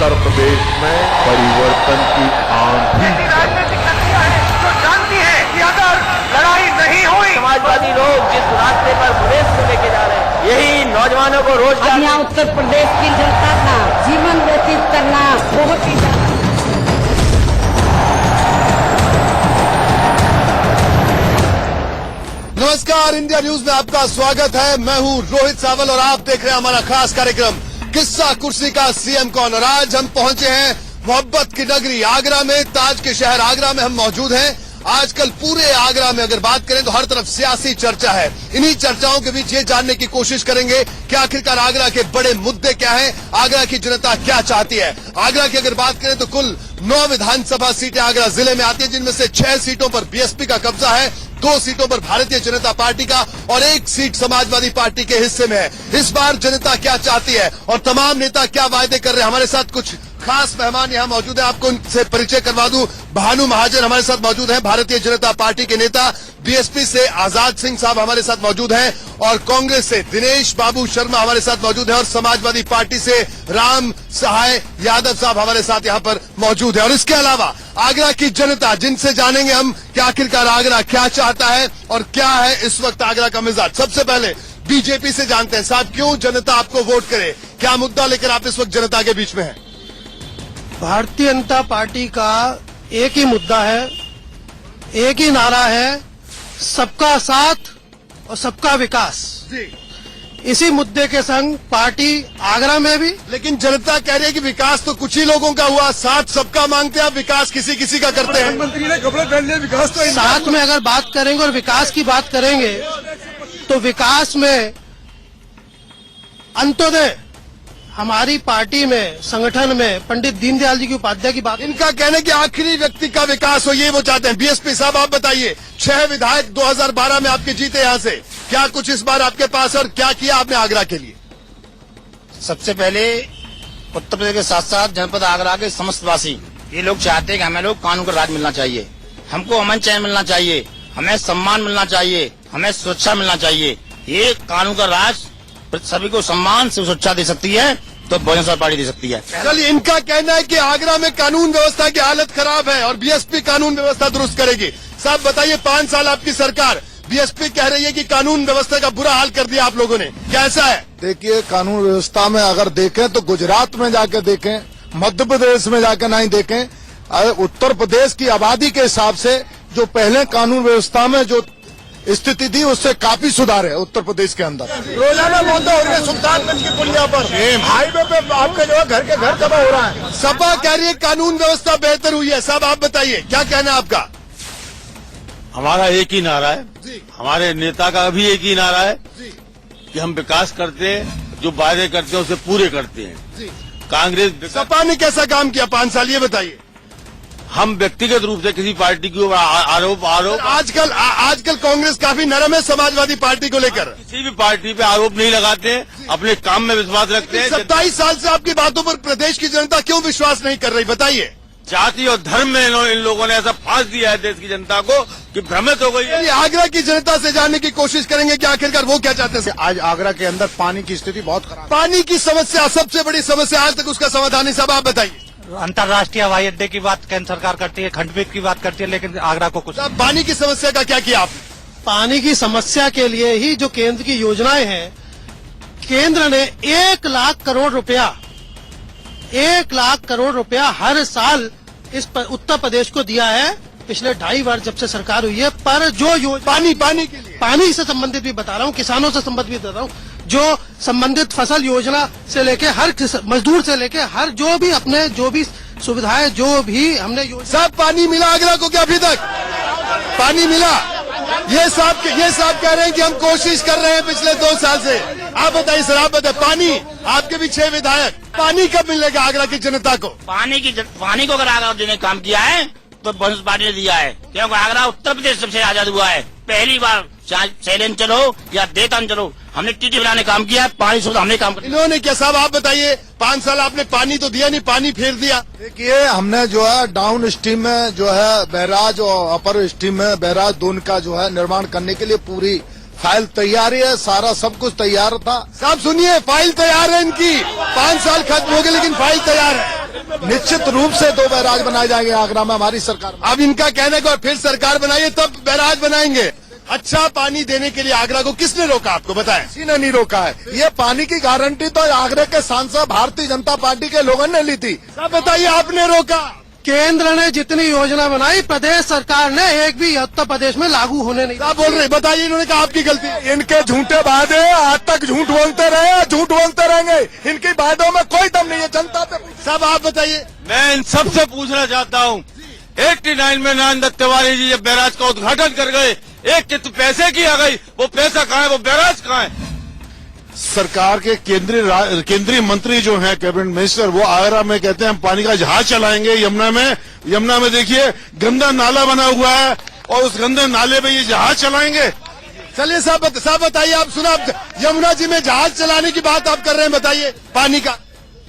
उत्तर प्रदेश में परिवर्तन की आंधी राजनीतिक शक्तियां हैं जो जानती है कि अगर लड़ाई नहीं हुई, समाजवादी लोग जिस रास्ते पर प्रदेश को लेके जा रहे हैं, यही नौजवानों को रोजगार। अब यहाँ उत्तर प्रदेश की जनता का जीवन व्यतीत करना बहुत ही ज्यादा। नमस्कार, इंडिया न्यूज में आपका स्वागत है। मैं हूं रोहित सावल और आप देख रहे हैं हमारा खास कार्यक्रम किस्सा कुर्सी का सीएम कौन। और आज हम पहुंचे हैं मोहब्बत की नगरी आगरा में, ताज के शहर आगरा में हम मौजूद हैं। आजकल पूरे आगरा में अगर बात करें तो हर तरफ सियासी चर्चा है। इन्हीं चर्चाओं के बीच ये जानने की कोशिश करेंगे कि आखिरकार आगरा के बड़े मुद्दे क्या हैं, आगरा की जनता क्या चाहती है। आगरा की अगर बात करें तो कुल 9 विधानसभा सीटें आगरा जिले में आती है, जिनमें से 6 सीटों पर बीएसपी का कब्जा है, 2 सीटों पर भारतीय जनता पार्टी का और 1 सीट समाजवादी पार्टी के हिस्से में है। इस बार जनता क्या चाहती है और तमाम नेता क्या वायदे कर रहे हैं। हमारे साथ कुछ खास मेहमान यहाँ मौजूद है, आपको उनसे परिचय करवा दूं। भानु महाजन हमारे साथ मौजूद हैं, भारतीय जनता पार्टी के नेता। बीएसपी से आजाद सिंह साहब हमारे साथ मौजूद हैं और कांग्रेस से दिनेश बाबू शर्मा हमारे साथ मौजूद हैं और समाजवादी पार्टी से राम सहाय यादव साहब हमारे साथ यहाँ पर मौजूद है। और इसके अलावा आगरा की जनता, जिनसे जानेंगे हम कि आखिरकार आगरा क्या चाहता है और क्या है इस वक्त आगरा का मिजाज। सबसे पहले बीजेपी से जानते हैं, साहब क्यों जनता आपको वोट करे, क्या मुद्दा लेकर आप इस वक्त जनता के बीच में हैं? भारतीय जनता पार्टी का एक ही मुद्दा है, एक ही नारा है, सबका साथ और सबका विकास। जी, इसी मुद्दे के संग पार्टी आगरा में भी। लेकिन जनता कह रही है कि विकास तो कुछ ही लोगों का हुआ, साथ सबका मांगते हैं, विकास किसी किसी का करते हैं। प्रधानमंत्री ने कपड़े पहन लिए, विकास तो साथ में अगर बात करेंगे और विकास की बात करेंगे तो विकास में अंत्योदय हमारी पार्टी में, संगठन में पंडित दीनदयाल जी की उपाध्याय की बात। इनका कहना है कि आखिरी व्यक्ति का विकास हो, ये वो चाहते हैं। बीएसपी साहब आप बताइए, 6 विधायक 2012 में आपके जीते यहाँ से, क्या कुछ इस बार आपके पास और क्या किया आपने आगरा के लिए? सबसे पहले उत्तर प्रदेश के साथ साथ जनपद आगरा के समस्त वासी ये लोग चाहते हैं कि हमें लोग कानून का राज मिलना चाहिए, हमको अमन चैन मिलना चाहिए, हमें सम्मान मिलना चाहिए, हमें सुरक्षा मिलना चाहिए। ये कानून का राज सभी को सम्मान से सुरक्षा दे सकती है तो बहुजन समाज पार्टी दे सकती है। चलिए, इनका कहना है कि आगरा में कानून व्यवस्था की हालत खराब है और बीएसपी कानून व्यवस्था दुरुस्त करेगी। साहब बताइए, 5 साल आपकी सरकार, बीएसपी कह रही है कि कानून व्यवस्था का बुरा हाल कर दिया आप लोगों ने, कैसा है? देखिए, कानून व्यवस्था में अगर देखें तो गुजरात में जाके देखें, मध्य प्रदेश में जाके नहीं देखें, उत्तर प्रदेश की आबादी के हिसाब से जो पहले कानून व्यवस्था में जो स्थिति थी उससे काफी सुधार है उत्तर प्रदेश के अंदर। रोजाना मौतें हो रही है सुल्तानगंज की पुलिया पर, हाईवे पे आपका जो है घर के घर तबाह हो रहा है। सपा कह रही है कानून व्यवस्था बेहतर हुई है। साहब आप बताइए, क्या कहना है आपका? हमारा एक ही नारा है, हमारे नेता का भी एक ही नारा है कि हम विकास करते हैं, जो वायदे करते हैं उसे पूरे करते हैं। कांग्रेस सपा ने कैसा काम किया 5 साल, ये बताइए। हम व्यक्तिगत रूप से किसी पार्टी के ऊपर आरोप आजकल कांग्रेस काफी नरम है समाजवादी पार्टी को लेकर, किसी भी पार्टी पे आरोप नहीं लगाते हैं, अपने काम में विश्वास रखते हैं। 27 साल से आपकी बातों पर प्रदेश की जनता क्यों विश्वास नहीं कर रही, बताइए। जाति और धर्म में इन लोगों ने ऐसा फांस दिया है देश की जनता को कि भ्रमित हो गई है। आगरा की जनता से जानने की कोशिश करेंगे कि आखिरकार वो क्या चाहते हैं। आज आगरा के अंदर पानी की स्थिति बहुत खराब है। पानी की समस्या सबसे बड़ी समस्या, आज तक उसका समाधान नहीं। साहब आप बताइए। अंतर्राष्ट्रीय हवाई अड्डे की बात केंद्र सरकार करती है, खंडपीठ की बात करती है, लेकिन आगरा को कुछ। पानी की समस्या का क्या किया आपने? पानी की समस्या के लिए ही जो केंद्र की योजनाएं हैं, केंद्र ने 1 लाख करोड़ रुपया, 1 लाख करोड़ रुपया हर साल इस उत्तर प्रदेश को दिया है पिछले 2.5 वर्ष जब से सरकार हुई है। पर जो पानी के लिए, पानी से संबंधित भी बता रहा हूँ, किसानों से संबंधित भी बता रहा हूँ, जो संबंधित फसल योजना से लेके हर मजदूर से लेके हर जो भी अपने जो भी सुविधाएं जो भी हमने सब पानी मिला आगरा को क्या अभी तक पानी मिला? ये साहब कह रहे हैं कि हम कोशिश कर रहे हैं पिछले 2 साल से। आप बताइए सर, आप बताइए, पानी आपके भी 6 विधायक, पानी कब मिलेगा आगरा की जनता को? पानी को अगर आगरा देने काम किया है तो बहुजन पार्टी ने दिया है, क्योंकि आगरा उत्तर प्रदेश सबसे आजाद हुआ है। पहली बार चाहे शैलेंद्र चलो या देतान चलो, हमने टीटी बनाने काम किया है, पानी सुविधा हमने काम किया। इन्होंने क्या? साहब आप बताइए, 5 साल आपने पानी तो दिया नहीं, पानी फेर दिया। देखिए, हमने जो है डाउन स्ट्रीम में जो है बैराज और अपर स्ट्रीम में बैराज दोनों का जो है निर्माण करने के लिए पूरी फाइल तैयार है, सारा सब कुछ तैयार था। साहब सुनिए, फाइल तैयार है इनकी, 5 साल खत्म हो गए लेकिन फाइल तैयार है। निश्चित रूप से 2 बैराज बनाए जाएंगे आगरा में हमारी सरकार में। अब इनका कहने को फिर सरकार बनाइए तब बैराज बनाएंगे। अच्छा पानी देने के लिए आगरा को किसने रोका, आपको बताएं? किसी ने नहीं रोका है। ये पानी की गारंटी तो आगरा के सांसद भारतीय जनता पार्टी के लोगों ने ली थी। सब बताइए, आपने रोका? केंद्र ने जितनी योजना बनाई प्रदेश सरकार ने एक भी उत्तर प्रदेश में लागू होने नहीं। क्या बोल रहे, बताइए। इन्होंने कहा आपकी गलती है। इनके झूठे वादे आज तक झूठ बोलते रहे, झूठ बोलते रहेंगे। इनकी वादों में कोई दम नहीं है। जनता पे सब आप बताइए। मैं इन सबसे पूछना चाहता हूँ, 89 में नरेंद्र दत्त तिवारी जी जब बैराज का उद्घाटन कर गए, एक कित पैसे की आ गई, वो पैसा कहाँ है, वो बैराज कहाँ है? सरकार के केंद्रीय मंत्री जो हैं कैबिनेट मिनिस्टर, वो आगरा में कहते हैं हम पानी का जहाज चलाएंगे यमुना में देखिए गंदा नाला बना हुआ है और उस गंदे नाले पे ये जहाज चलाएंगे। चलिए साहब बताइए, आप सुना, यमुना जी में जहाज चलाने की बात आप कर रहे हैं, बताइए पानी का।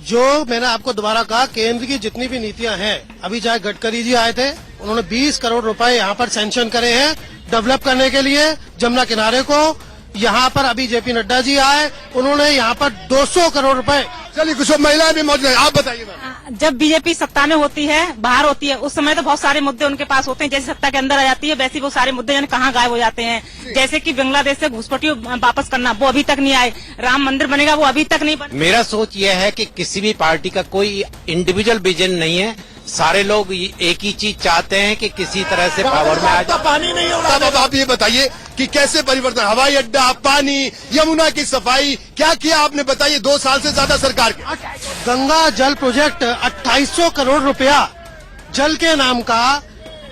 जो मैंने आपको दोबारा कहा, केंद्र की जितनी भी नीतियां हैं, अभी चाहे गडकरी जी आए थे, उन्होंने 20 करोड़ रुपए यहाँ पर सैंक्शन करे हैं डेवलप करने के लिए जमुना किनारे को। यहाँ पर अभी जेपी नड्डा जी आए, उन्होंने यहाँ पर 200 करोड़ रुपए। चलिए कुछ महिलाएं भी मौजूद हैं, आप बताइए। जब बीजेपी सत्ता में होती है, बाहर होती है, उस समय तो बहुत सारे मुद्दे उनके पास होते हैं। जैसे सत्ता के अंदर आ जाती है, वैसे वो सारे मुद्दे कहाँ गायब हो जाते हैं। जैसे कि बांग्लादेश से घुसपैठियों वापस करना, वो अभी तक नहीं आए। राम मंदिर बनेगा, वो अभी तक नहीं बना। मेरा सोच यह है कि किसी भी पार्टी का कोई इंडिविजुअल विजन नहीं है। सारे लोग एक ही चीज चाहते हैं कि किसी तरह से पावर में आ जाए। पानी नहीं हो रहा। अब आप ये बताइए कि कैसे परिवर्तन, हवाई अड्डा, पानी, यमुना की सफाई, क्या किया आपने, बताइए 2 साल से ज्यादा सरकार के। गंगा जल प्रोजेक्ट 2800 करोड़ रुपया जल के नाम का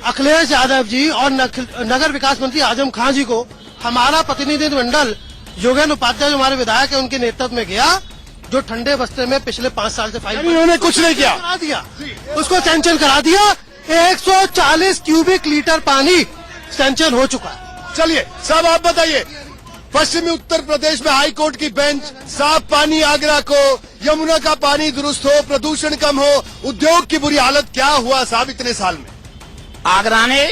अखिलेश यादव जी और नगर विकास मंत्री आजम खान जी को हमारा प्रतिनिधिमंडल योगेंद्र उपाध्याय जो हमारे विधायक है उनके नेतृत्व में गया, जो ठंडे बस्ते में पिछले 5 साल से फाइल उन्होंने कुछ नहीं किया, करा दिया, उसको सैंक्शन करा दिया। 140 क्यूबिक लीटर पानी सैंक्शन हो चुका है। चलिए साहब आप बताइए, पश्चिमी उत्तर प्रदेश में हाई कोर्ट की बेंच, साफ पानी आगरा को, यमुना का पानी दुरुस्त हो, प्रदूषण कम हो, उद्योग की बुरी हालत, क्या हुआ साहब इतने साल में? आगरा ने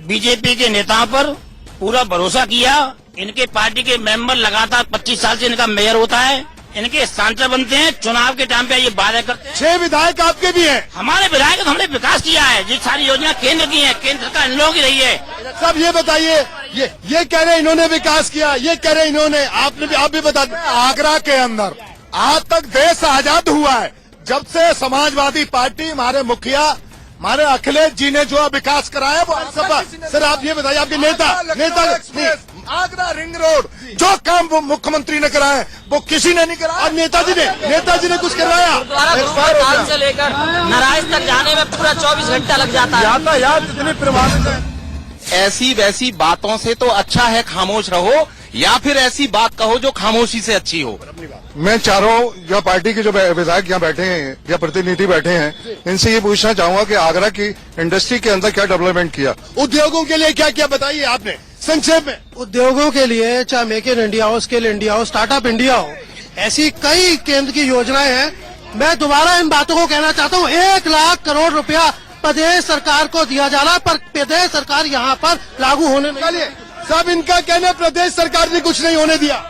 बीजेपी के नेताओं पर पूरा भरोसा किया। इनके पार्टी के मेंबर लगातार 25 साल से इनका मेयर होता है, इनके सांसद बनते हैं, चुनाव के टाइम पे ये वादे करते हैं। 6 विधायक आपके भी हैं। हमारे विधायक तो हमने विकास किया है, जिस सारी योजना केंद्र की है, केंद्र सरकार इन लोगों की रही है। सब ये बताइए, ये कह रहे इन्होंने विकास किया, ये कह रहे इन्होंने, आप भी बता दें। आगरा के अंदर आज तक देश आजाद हुआ है जब से समाजवादी पार्टी, हमारे मुखिया, हमारे अखिलेश जी ने जो विकास कराया वो सर आप ये बताइए, आपके नेता आगरा रिंग रोड जो काम वो मुख्यमंत्री ने कराया वो किसी ने नहीं कराया। और नेताजी ने कुछ करवाया? द्वारा से लेकर नारायण तक जाने में पूरा 24 घंटा लग जाता है। यातायात इतनी प्रभावित है। ऐसी वैसी बातों से तो अच्छा है खामोश रहो, या फिर ऐसी बात कहो जो खामोशी से अच्छी हो। मैं चाह रहा हूँ या पार्टी के जो विधायक यहाँ बैठे हैं या प्रतिनिधि बैठे हैं, इनसे ये पूछना चाहूंगा कि आगरा की इंडस्ट्री के अंदर क्या डेवलपमेंट किया, उद्योगों के लिए क्या क्या बताइए आपने संक्षेप में। उद्योगों के लिए चाहे मेक इन इंडिया हो, स्किल इंडिया हो, स्टार्टअप इंडिया हो, ऐसी कई केंद्र की योजनाएं हैं। मैं दोबारा इन बातों को कहना चाहता हूँ, 1 लाख करोड़ रुपया प्रदेश सरकार को दिया जा रहा है, पर प्रदेश सरकार यहाँ पर लागू होने नहीं। सब इनका कहना प्रदेश सरकार ने कुछ नहीं होने दिया।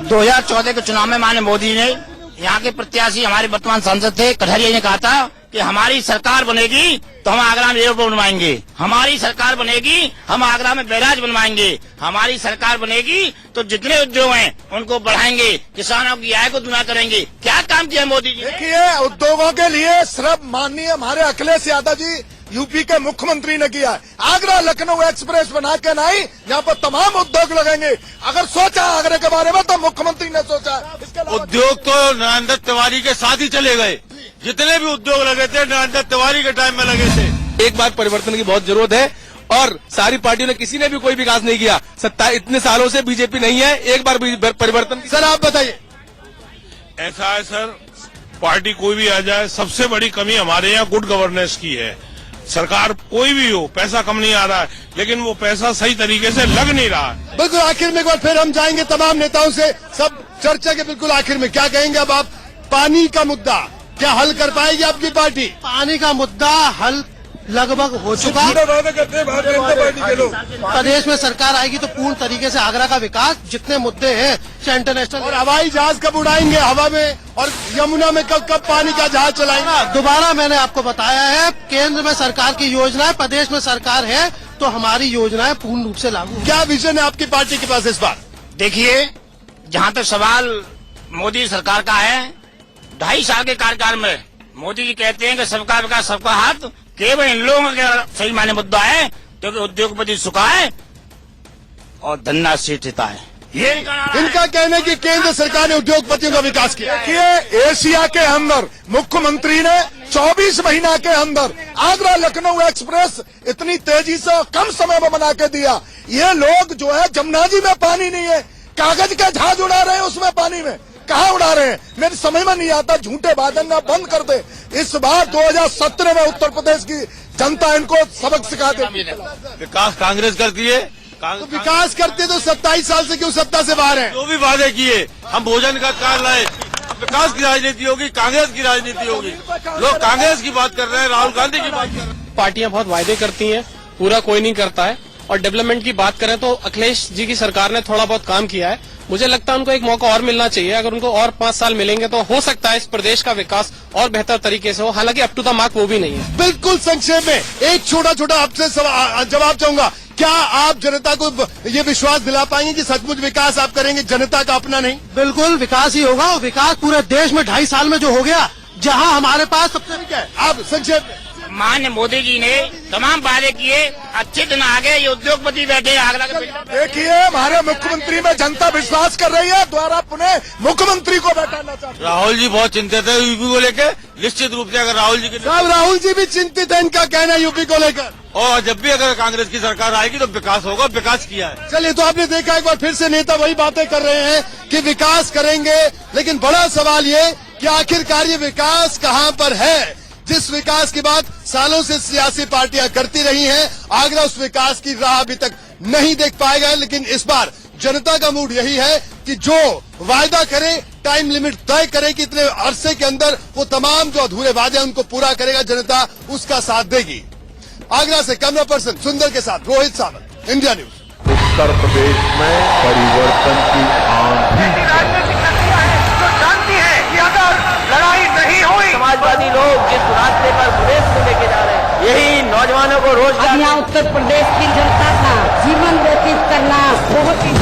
2014 के चुनाव में माननीय मोदी ने, यहाँ के प्रत्याशी हमारे वर्तमान सांसद थे कटहरिया ने कहा था कि हमारी सरकार बनेगी तो हम आगरा में एयरपोर्ट बनवाएंगे, हमारी सरकार बनेगी हम आगरा में बैराज बनवाएंगे, हमारी सरकार बनेगी तो जितने उद्योग हैं उनको बढ़ाएंगे, किसानों की आय को दुना करेंगे। क्या काम किया मोदी जी? देखिए उद्योगों के लिए सिर्फ माननीय हमारे अखिलेश यादव जी यूपी के मुख्यमंत्री ने किया है। आगरा लखनऊ एक्सप्रेस बना के नहीं, यहाँ पर तमाम उद्योग लगेंगे। अगर सोचा आगरा के बारे में तो मुख्यमंत्री ने सोचा। उद्योग तो नरेंद्र दत्त तिवारी के साथ ही चले गए, जितने भी उद्योग लगे थे नरेंद्र दत्त तिवारी के टाइम में लगे थे। एक बार परिवर्तन की बहुत जरूरत है और सारी पार्टियों ने किसी ने भी कोई विकास नहीं किया। सत्ता इतने सालों से बीजेपी नहीं है, एक बार परिवर्तन। सर आप बताइए। ऐसा है सर, पार्टी कोई भी आ जाए, सबसे बड़ी कमी हमारे यहाँ गुड गवर्नेंस की है। सरकार कोई भी हो, पैसा कम नहीं आ रहा है, लेकिन वो पैसा सही तरीके से लग नहीं रहा है। बिल्कुल आखिर में एक बार फिर हम जाएंगे तमाम नेताओं से, सब चर्चा के बिल्कुल आखिर में क्या कहेंगे अब आप? पानी का मुद्दा क्या हल कर पाएगी आपकी पार्टी? पानी का मुद्दा हल लगभग हो चुका। वादे करते हैं भारतीय जनता पार्टी के लोग। प्रदेश में सरकार आएगी तो पूर्ण तरीके से आगरा का विकास, जितने मुद्दे हैं चाहे इंटरनेशनल। और हवाई जहाज कब उड़ाएंगे हवा में, और यमुना में कब पानी का जहाज चलाएंगे? दोबारा मैंने आपको बताया है, केंद्र में सरकार की योजना है, प्रदेश में सरकार है तो हमारी योजनाएं पूर्ण रूप से लागू। क्या विजन है आपकी पार्टी के पास इस बार? देखिए, जहाँ तक सवाल मोदी सरकार का है, 2.5 साल के कार्यकाल में मोदी जी कहते हैं कि सबका विकास सबका हाथ, केवल इन लोगों का सही मायने मुद्दा है क्योंकि उद्योगपति सुखा है और धन्ना सीटता है। ये इनका कहना है कि केंद्र सरकार ने उद्योगपतियों का विकास किया। देखिए, एशिया के अंदर मुख्यमंत्री ने 24 महीना के अंदर आगरा लखनऊ एक्सप्रेस इतनी तेजी से और कम समय में बना के दिया। ये लोग जो है, जमुना जी में पानी नहीं है, कागज का जहाज उड़ा रहे हैं उसमें पानी में, कहाँ उड़ा रहे हैं मेरे समझ में नहीं आता। झूठे वादे ना बंद कर दे। इस बार 2017 में उत्तर प्रदेश की जनता इनको सबक सिखा दे। विकास कांग्रेस करती है, तो विकास करते तो 27 साल से क्यों सत्ता से बाहर है? जो भी वादे किए, हम भोजन का कार्ड लाए, विकास की राजनीति होगी, कांग्रेस की राजनीति होगी। लोग कांग्रेस की बात कर रहे हैं, राहुल गांधी की बात कर रहे हैं। पार्टियां बहुत वायदे करती हैं, पूरा कोई नहीं करता है। और डेवलपमेंट की बात करें तो अखिलेश जी की सरकार ने थोड़ा बहुत काम किया है। मुझे लगता है उनको एक मौका और मिलना चाहिए। अगर उनको और 5 साल मिलेंगे तो हो सकता है इस प्रदेश का विकास और बेहतर तरीके से हो। हालांकि अप टू द मार्क वो भी नहीं है। बिल्कुल संक्षेप में एक छोटा छोटा आपसे जवाब चाहूंगा। क्या आप जनता को ये विश्वास दिला पाएंगे कि सचमुच विकास आप करेंगे, जनता का अपना नहीं? बिल्कुल विकास ही होगा, और विकास पूरे देश में 2.5 साल में जो हो गया, जहां हमारे पास सबसे क्या है? आप संक्षेप में। माननीय मोदी जी ने तमाम वादे किए, अच्छे दिन आ गए, ये उद्योगपति बैठे आगरा के। देखिए, हमारे मुख्यमंत्री में जनता विश्वास कर रही है, द्वारा पुनः मुख्यमंत्री को बैठाना चाहते हैं। राहुल जी बहुत चिंतित है यूपी को लेकर। निश्चित रूप से अगर राहुल जी के साहब, राहुल जी भी चिंतित है, इनका कहना है यूपी को लेकर। और जब भी अगर कांग्रेस की सरकार आएगी तो विकास होगा, विकास किया है। चलिए, तो आपने देखा एक बार फिर से नेता वही बातें कर रहे हैं कि विकास करेंगे, लेकिन बड़ा सवाल ये कि आखिरकार ये विकास कहां पर है? जिस विकास की बात सालों से सियासी पार्टियां करती रही हैं, आगरा उस विकास की राह अभी तक नहीं देख पाएगा। लेकिन इस बार जनता का मूड यही है कि जो वायदा करे, टाइम लिमिट तय करे कि इतने अरसे के अंदर वो तमाम जो अधूरे वादे हैं उनको पूरा करेगा, जनता उसका साथ देगी। आगरा से कैमरा पर्सन सुंदर के साथ रोहित सावंत, इंडिया न्यूज। उत्तर प्रदेश में परिवर्तन की आंधी राजनीतिक शक्तियां हैं जो जानती है कि अगर लड़ाई नहीं हुई, समाजवादी लोग जिस रास्ते पर प्रदेश को लेके जा रहे हैं, यही नौजवानों को रोजगार। अब यहाँ उत्तर प्रदेश की जनता का जीवन व्यतीत करना बहुत ही